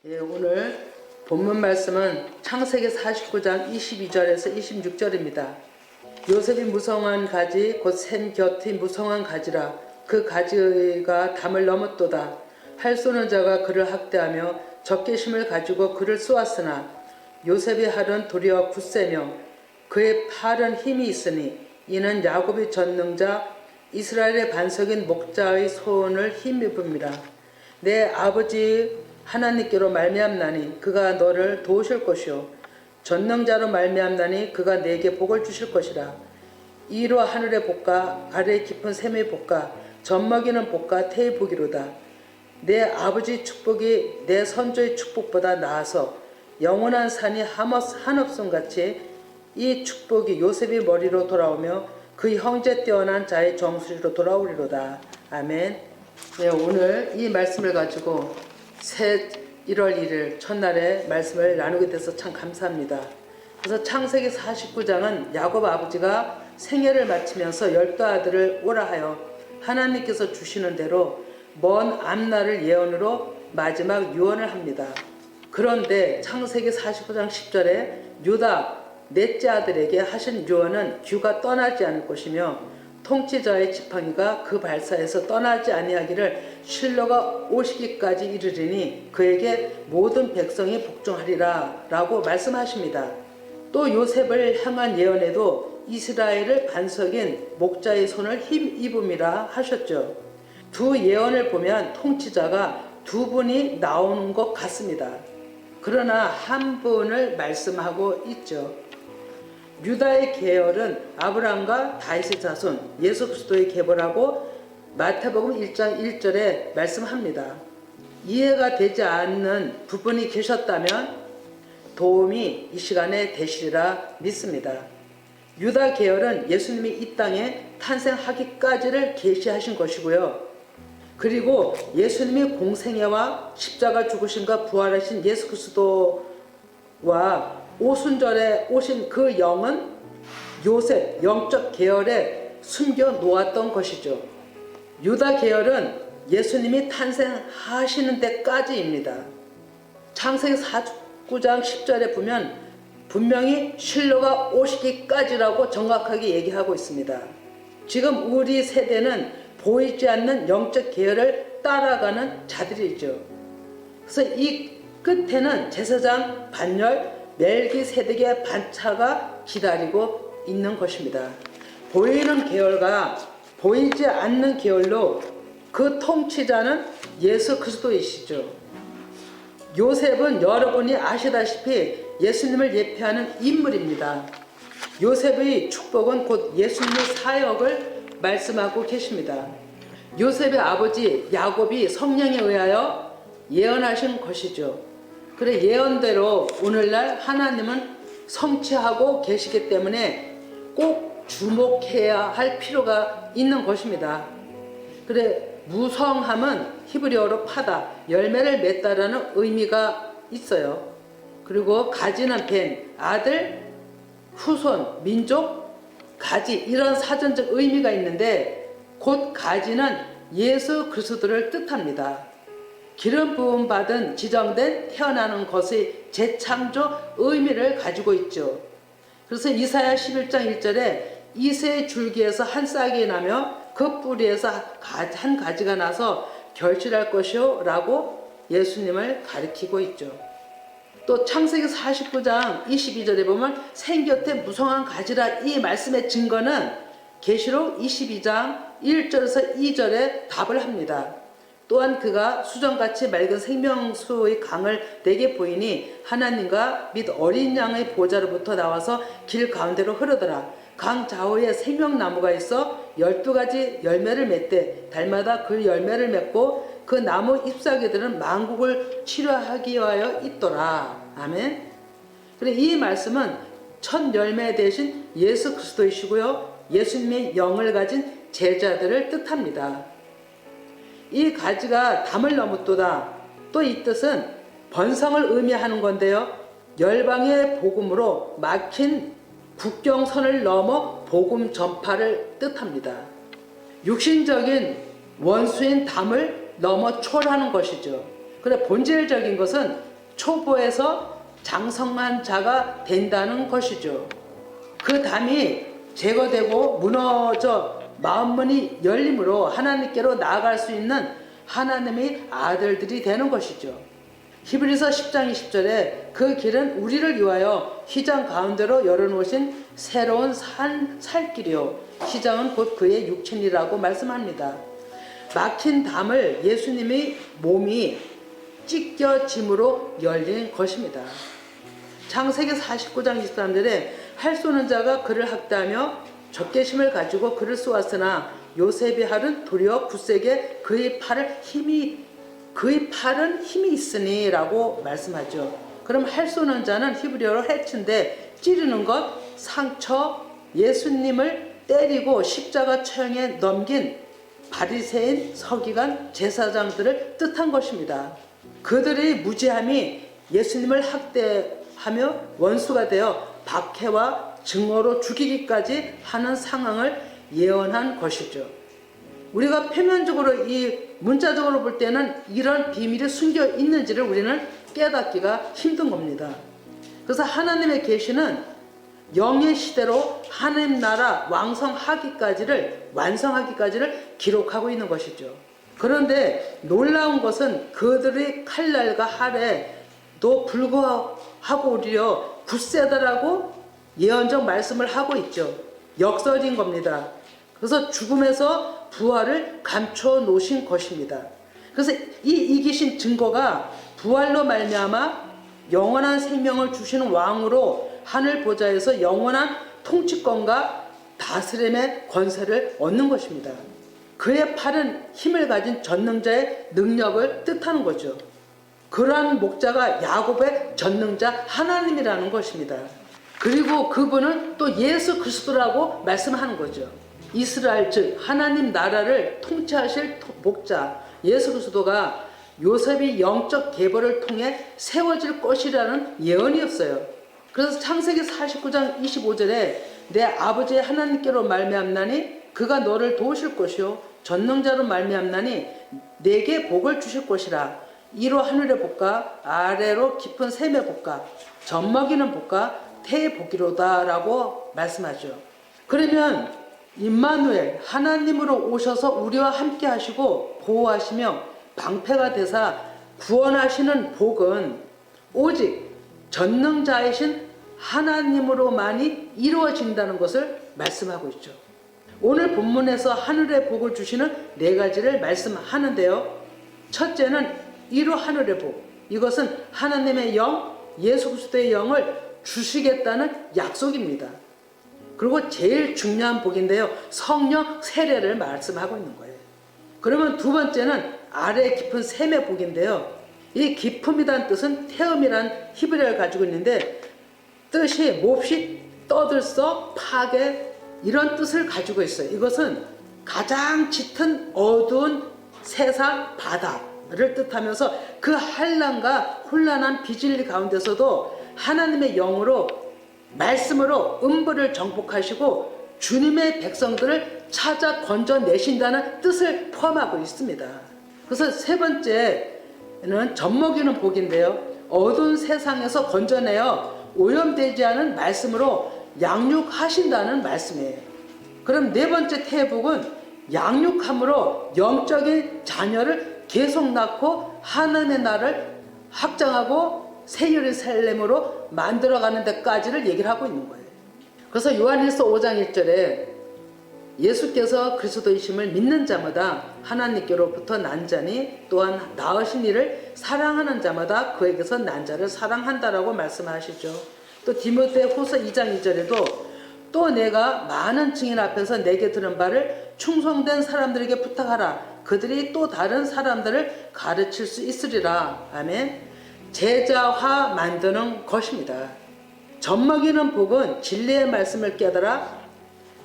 오늘 본문 말씀은 창세기 49장 22절에서 26절입니다. 요셉이 무성한 가지 곧 샘 곁의 무성한 가지라 그 가지가 담을 넘었도다. 활 쏘는 자가 그를 학대하며 적개심을 가지고 그를 쏘았으나 요셉의 활은 도리어 굳세며 그의 팔은 힘이 있으니 이는 야곱의 전능자 이스라엘의 반석인 목자의 소원을 힘입음이라. 내 아버지 하나님께로 말미암나니 그가 너를 도우실 것이요 전능자로 말미암나니 그가 내게 복을 주실 것이라. 이로 하늘의 복과 아래 깊은 샘의 복과 젖먹이는 복과 태의 복이로다. 내 아버지 축복이 내 선조의 축복보다 나아서 영원한 산이 한없음같이 이 축복이 요셉의 머리로 돌아오며 그 형제 뛰어난 자의 정수리로 돌아오리로다. 아멘. 네, 오늘 이 말씀을 가지고 1월 1일 첫날에 말씀을 나누게 돼서 참 감사합니다. 그래서 창세기 49장은 야곱 아버지가 생애를 마치면서 12 아들을 오라 하여 하나님께서 주시는 대로 먼 앞날을 예언으로 마지막 유언을 합니다. 그런데 창세기 49장 10절에 유다 넷째 아들에게 하신 유언은 규가 떠나지 않을 것이며 통치자의 지팡이가 그 발사에서 떠나지 아니하기를 실로가 오시기까지 이르리니 그에게 모든 백성이 복종하리라 라고 말씀하십니다. 또 요셉을 향한 예언에도 이스라엘을 반석인 목자의 손을 힘입음이라 하셨죠. 두 예언을 보면 통치자가 두 분이 나오는 것 같습니다. 그러나 한 분을 말씀하고 있죠. 유다의 계열은 아브라함과 다윗의 자손 예수 그리스도의 계보라고 마태복음 1장 1절에 말씀합니다. 이해가 되지 않는 부분이 계셨다면 도움이 이 시간에 되시리라 믿습니다. 유다 계열은 예수님이 이 땅에 탄생하기까지를 계시하신 것이고요. 그리고 예수님이 공생애와 십자가 죽으심과 부활하신 예수 그리스도와 오순절에 오신 그 영은 요셉 영적 계열에 숨겨 놓았던 것이죠. 유다 계열은 예수님이 탄생하시는 데까지입니다. 창세기 49장 10절에 보면 분명히 실로가 오시기까지라고 정확하게 얘기하고 있습니다. 지금 우리 세대는 보이지 않는 영적 계열을 따라가는 자들이죠. 그래서 이 끝에는 제사장 반열 멜기세덱의 반차가 기다리고 있는 것입니다. 보이는 계열과 보이지 않는 계열로 그 통치자는 예수 그리스도이시죠. 요셉은 여러분이 아시다시피 예수님을 예표하는 인물입니다. 요셉의 축복은 곧 예수님의 사역을 말씀하고 계십니다. 요셉의 아버지 야곱이 성령에 의하여 예언하신 것이죠. 그래 예언대로 오늘날 하나님은 성취하고 계시기 때문에 꼭 주목해야 할 필요가 있는 것입니다. 그래 무성함은 히브리어로 파다, 열매를 맺다라는 의미가 있어요. 그리고 가지는 뱀, 아들, 후손, 민족, 가지 이런 사전적 의미가 있는데 곧 가지는 예수 그리스도를 뜻합니다. 기름 부음 받은 지정된 태어나는 것의 재창조 의미를 가지고 있죠. 그래서 이사야 11장 1절에 이새의 줄기에서 한 싹이 나며 그 뿌리에서 한 가지가 나서 결실할 것이요 라고 예수님을 가리키고 있죠. 또 창세기 49장 22절에 보면 생곁에 무성한 가지라 이 말씀의 증거는 계시록 22장 1절에서 2절에 답을 합니다. 또한 그가 수정같이 맑은 생명수의 강을 내게 보이니 하나님과 및 어린 양의 보좌로부터 나와서 길 가운데로 흐르더라. 강 좌우에 생명나무가 있어 12가지 열매를 맺되 달마다 그 열매를 맺고 그 나무 잎사귀들은 만국을 치료하기 위하여 있더라. 아멘. 그래 이 말씀은 첫 열매 대신 예수 그리스도이시고요. 예수님의 영을 가진 제자들을 뜻합니다. 이 가지가 담을 넘었도다. 또 이 뜻은 번성을 의미하는 건데요. 열방의 복음으로 막힌 국경선을 넘어 복음 전파를 뜻합니다. 육신적인 원수인 담을 넘어 초월하는 것이죠. 그래 본질적인 것은 초보에서 장성한 자가 된다는 것이죠. 그 담이 제거되고 무너져 마음문이 열림으로 하나님께로 나아갈 수 있는 하나님의 아들들이 되는 것이죠. 히브리서 10장 20절에 그 길은 우리를 위하여 휘장 가운데로 열어놓으신 새로운 살길이요 휘장은 곧 그의 육체니라고 말씀합니다. 막힌 담을 예수님의 몸이 찢겨짐으로 열린 것입니다. 창세기 49장 23절에 할 쏘는 자가 그를 학대하며 적개심을 가지고 그를 쏘았으나 요셉이 하는 도리어 굳세게 그의 팔은 힘이 있으니 라고 말씀하죠. 그럼 할 쏘는 자는 히브리어로 해치인데 찌르는 것, 상처, 예수님을 때리고 십자가 처형에 넘긴 바리새인, 서기관, 제사장들을 뜻한 것입니다. 그들의 무지함이 예수님을 학대하며 원수가 되어 박해와 증오로 죽이기까지 하는 상황을 예언한 것이죠. 우리가 표면적으로 이 문자적으로 볼 때는 이런 비밀이 숨겨 있는지를 우리는 깨닫기가 힘든 겁니다. 그래서 하나님의 계시는 영의 시대로 하나님 나라 완성하기까지를 기록하고 있는 것이죠. 그런데 놀라운 것은 그들의 칼날과 할에도 불구하고 오히려 굳세다라고 예언적 말씀을 하고 있죠. 역설인 겁니다. 그래서 죽음에서 부활을 감춰 놓으신 것입니다. 그래서 이 이기신 증거가 부활로 말미암아 영원한 생명을 주시는 왕으로 하늘 보좌에서 영원한 통치권과 다스림의 권세를 얻는 것입니다. 그의 팔은 힘을 가진 전능자의 능력을 뜻하는 거죠. 그러한 목자가 야곱의 전능자 하나님이라는 것입니다. 그리고 그분은 또 예수 그리스도라고 말씀하는 거죠. 이스라엘 즉 하나님 나라를 통치하실 목자 예수 그리스도가 요셉이 영적 계보를 통해 세워질 것이라는 예언이었어요. 그래서 창세기 49장 25절에 내 아버지의 하나님께로 말미암나니 그가 너를 도우실 것이요 전능자로 말미암나니 내게 복을 주실 것이라. 이로 하늘의 복과 아래로 깊은 샘의 복과 젖먹이는 복과 태의 복이로다 라고 말씀하죠. 그러면 임마누엘 하나님으로 오셔서 우리와 함께 하시고 보호하시며 방패가 되사 구원하시는 복은 오직 전능자이신 하나님으로만이 이루어진다는 것을 말씀하고 있죠. 오늘 본문에서 하늘의 복을 주시는 네 가지를 말씀하는데요. 첫째는 이로 하늘의 복. 이것은 하나님의 영, 예수 그리스도의 영을 주시겠다는 약속입니다. 그리고 제일 중요한 복인데요. 성령 세례를 말씀하고 있는 거예요. 그러면 두 번째는 아래 깊은 샘의 복인데요. 이 깊음이란 뜻은 태음이란 히브리어를 가지고 있는데 뜻이 몹시 떠들썩 파괴 이런 뜻을 가지고 있어요. 이것은 가장 짙은 어두운 세상 바다를 뜻하면서 그 한란과 혼란한 비진리 가운데서도 하나님의 영으로 말씀으로 음부를 정복하시고 주님의 백성들을 찾아 건져내신다는 뜻을 포함하고 있습니다. 그래서 세 번째는 젖먹이는 복인데요. 어두운 세상에서 건져내어 오염되지 않은 말씀으로 양육하신다는 말씀이에요. 그럼 네 번째 태복은 양육함으로 영적인 자녀를 계속 낳고 하나님의 나라를 확장하고 새 예루살렘으로 만들어가는 데까지를 얘기를 하고 있는 거예요. 그래서 요한일서 5장 1절에 예수께서 그리스도이심을 믿는 자마다 하나님께로부터 난 자니 또한 낳으신 이를 사랑하는 자마다 그에게서 난 자를 사랑한다라고 말씀하시죠. 또 디모데후서 2장 2절에도 또 내가 많은 증인 앞에서 내게 들은 바를 충성된 사람들에게 부탁하라. 그들이 또 다른 사람들을 가르칠 수 있으리라. 아멘. 제자화 만드는 것입니다. 젖먹이는 복은 진리의 말씀을 깨달아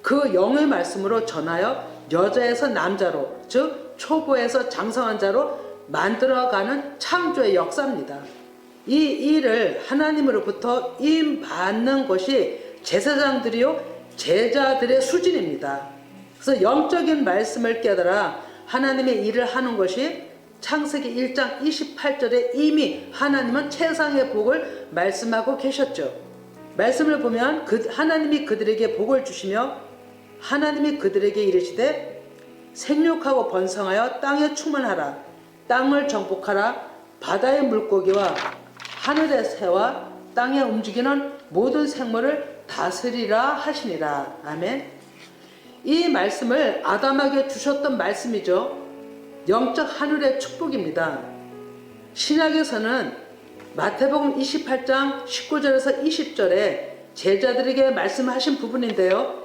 그 영의 말씀으로 전하여 여자에서 남자로 즉 초보에서 장성한 자로 만들어가는 창조의 역사입니다. 이 일을 하나님으로부터 임받는 것이 제사장들이요 제자들의 수준입니다. 그래서 영적인 말씀을 깨달아 하나님의 일을 하는 것이 창세기 1장 28절에 이미 하나님은 최상의 복을 말씀하고 계셨죠. 말씀을 보면 하나님이 그들에게 복을 주시며 하나님이 그들에게 이르시되 생육하고 번성하여 땅에 충만하라. 땅을 정복하라. 바다의 물고기와 하늘의 새와 땅에 움직이는 모든 생물을 다스리라 하시니라. 아멘. 이 말씀을 아담에게 주셨던 말씀이죠. 영적 하늘의 축복입니다. 신약에서는 마태복음 28장 19절에서 20절에 제자들에게 말씀하신 부분인데요.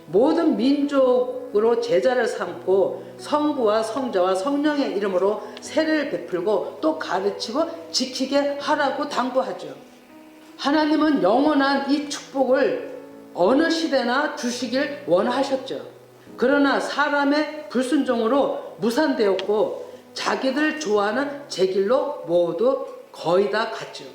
모든 민족으로 제자를 삼고 성부와 성자와 성령의 이름으로 세례를 베풀고 또 가르치고 지키게 하라고 당부하죠. 하나님은 영원한 이 축복을 어느 시대나 주시길 원하셨죠. 그러나 사람의 불순종으로 무산되었고 자기들 좋아하는 제 길로 모두 거의 다 갔죠.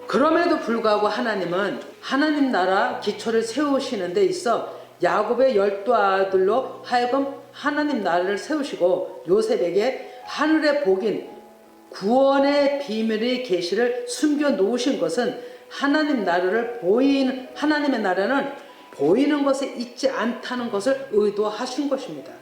그럼에도 불구하고 하나님은 하나님 나라 기초를 세우시는 데 있어 야곱의 12아들로 하여금 하나님 나라를 세우시고 요셉에게 하늘의 복인 구원의 비밀의 계시를 숨겨 놓으신 것은 하나님의 나라는 보이는 것에 있지 않다는 것을 의도하신 것입니다.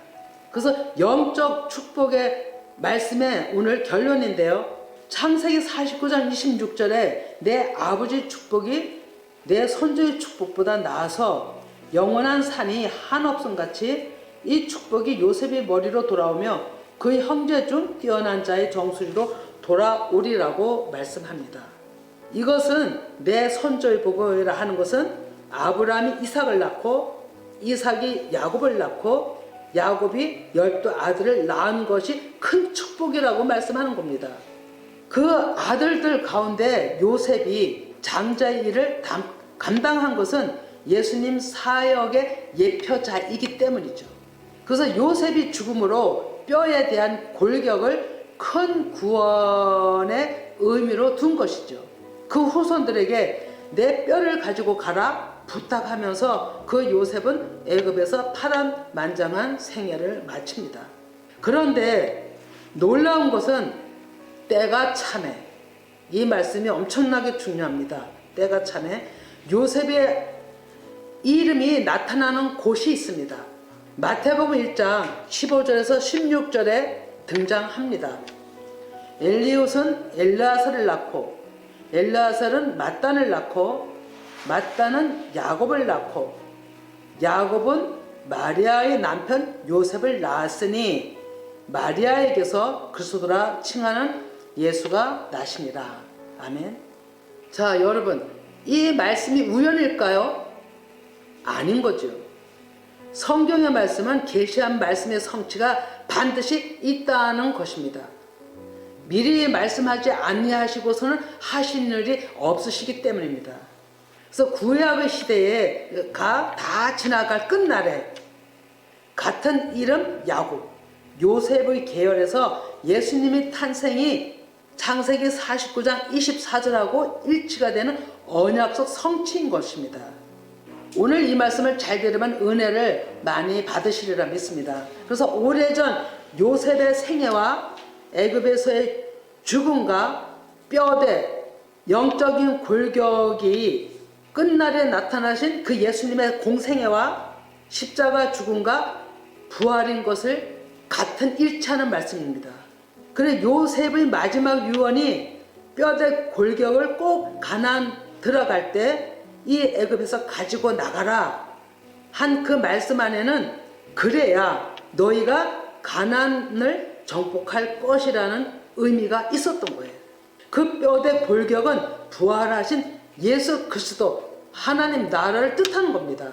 그래서 영적 축복의 말씀의 오늘 결론인데요. 창세기 49장 26절에 내 아버지 축복이 내 손주의 축복보다 나아서 영원한 산이 한없음같이 이 축복이 요셉의 머리로 돌아오며 그의 형제 중 뛰어난 자의 정수리로 돌아오리라고 말씀합니다. 이것은 내 손주의 복이라 하는 것은 아브라함이 이삭을 낳고 이삭이 야곱을 낳고 야곱이 12아들을 낳은 것이 큰 축복이라고 말씀하는 겁니다. 그 아들들 가운데 요셉이 장자의 일을 감당한 것은 예수님 사역의 예표자이기 때문이죠. 그래서 요셉이 죽음으로 뼈에 대한 골격을 큰 구원의 의미로 둔 것이죠. 그 후손들에게 내 뼈를 가지고 가라 부탁하면서 그 요셉은 애굽에서 파란만장한 생애를 마칩니다. 그런데 놀라운 것은 때가 참에, 이 말씀이 엄청나게 중요합니다. 때가 참에 요셉의 이름이 나타나는 곳이 있습니다. 마태복음 1장 15절에서 16절에 등장합니다. 엘리웃은 엘르아살을 낳고 엘르아살은 mat단을 낳고 mat단은 야곱을 낳고 야곱은 마리아의 남편 요셉을 낳았으니 마리아에게서 그리스도라 칭하는 예수가 나시니라. 아멘. 자, 여러분, 이 말씀이 우연일까요? 아닌 거죠. 성경의 말씀은 계시한 말씀의 성취가 반드시 있다는 것입니다. 미리 말씀하지 아니하시고서는 하신 일이 없으시기 때문입니다. 그래서 구약의 시대가 다 지나갈 끝날에 같은 이름 야곱, 요셉의 계열에서 예수님의 탄생이 창세기 49장 24절하고 일치가 되는 언약적 성취인 것입니다. 오늘 이 말씀을 잘 들으면 은혜를 많이 받으시리라 믿습니다. 그래서 오래전 요셉의 생애와 애굽에서의 죽음과 뼈대, 영적인 골격이 끝날에 나타나신 그 예수님의 공생애와 십자가 죽음과 부활인 것을 같은 일치하는 말씀입니다. 그래 요셉의 마지막 유언이 뼈대 골격을 꼭 가나안 들어갈 때 이 애굽에서 가지고 나가라 한 그 말씀 안에는 그래야 너희가 가나안을 정복할 것이라는 의미가 있었던 거예요. 그 뼈대 골격은 부활하신 예수 그리스도 하나님 나라를 뜻하는 겁니다.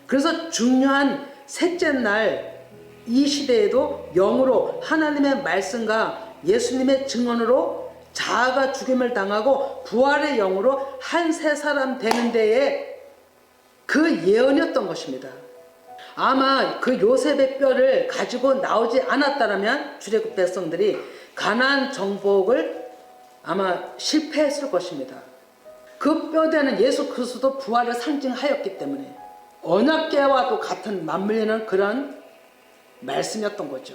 그래서 중요한 셋째 날 이 시대에도 영으로 하나님의 말씀과 예수님의 증언으로 자아가 죽임을 당하고 부활의 영으로 한 새 사람 되는 데에 그 예언이었던 것입니다. 아마 그 요셉의 뼈를 가지고 나오지 않았다면 출애굽 백성들이 가나안 정복을 아마 실패했을 것입니다. 그 뼈대는 예수 그리스도 부활을 상징하였기 때문에 언약궤와도 같은 맞물리는 그런 말씀이었던 거죠.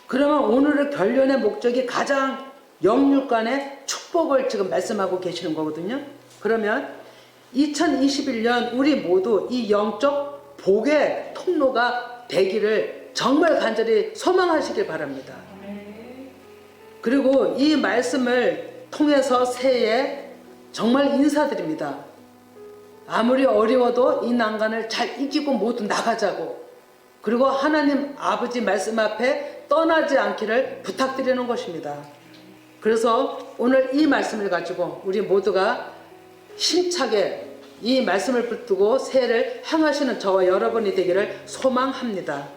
그러면 오늘의 결론의 목적이 가장 영육간의 축복을 지금 말씀하고 계시는 거거든요. 그러면 2021년 우리 모두 이 영적 복의 통로가 되기를 정말 간절히 소망하시길 바랍니다. 그리고 이 말씀을 통해서 새해에 정말 인사드립니다. 아무리 어려워도 이 난간을 잘 이기고 모두 나가자고, 그리고 하나님 아버지 말씀 앞에 떠나지 않기를 부탁드리는 것입니다. 그래서 오늘 이 말씀을 가지고 우리 모두가 힘차게 이 말씀을 붙들고 새해를 향하시는 저와 여러분이 되기를 소망합니다.